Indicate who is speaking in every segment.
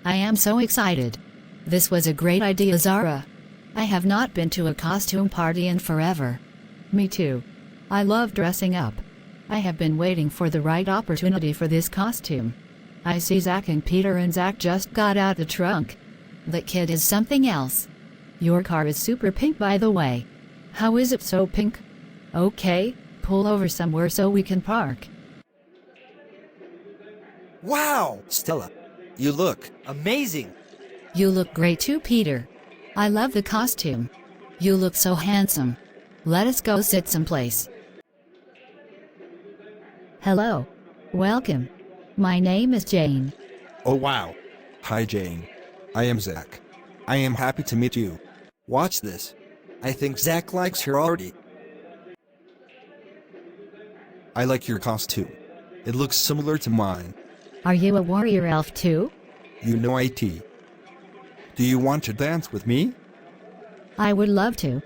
Speaker 1: I am so excited. This was a great idea, Zara. I have not been to a costume party in forever. Me too. I love dressing up. I have been waiting for the right opportunity for this costume. I see Zach and Peter, and Zach just got out the trunk. That kid is something else. Your car is super pink, by the way. How is it so pink? Okay, pull over somewhere so we can park.
Speaker 2: Wow, Stella, you look amazing.
Speaker 1: You look great too, Peter. I love the costume. You look so handsome. Let us go sit someplace. Hello. Welcome. My name is Jane.
Speaker 2: Oh wow. Hi Jane. I am Zach. I am happy to meet you. Watch this. I think Zach likes her already. I like your costume. It looks similar to mine.
Speaker 1: Are you a warrior elf too?
Speaker 2: You know it. Do you want to dance with me?
Speaker 1: I would love to.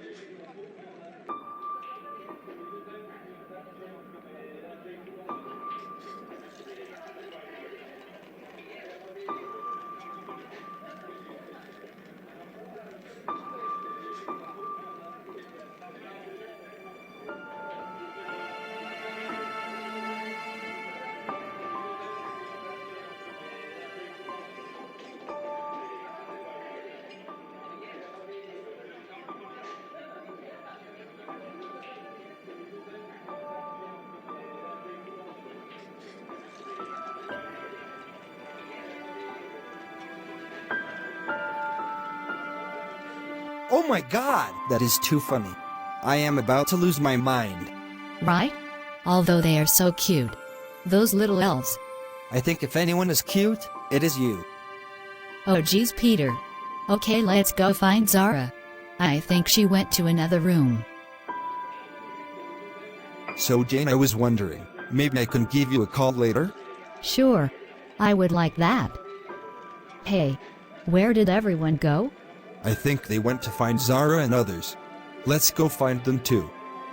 Speaker 2: Oh my god, that is too funny. I am about to lose my mind.
Speaker 1: Right? Although they are so cute. Those little elves.
Speaker 2: I think if anyone is cute, it is you.
Speaker 1: Oh geez, Peter. Okay, let's go find Zara. I think she went to another room.
Speaker 2: So Jane, I was wondering, maybe I can give you a call later?
Speaker 1: Sure. I would like that. Hey, where did everyone go?
Speaker 2: I think they went to find Zara and others. Let's go find them too.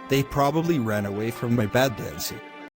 Speaker 2: They probably ran away from my bad dancing.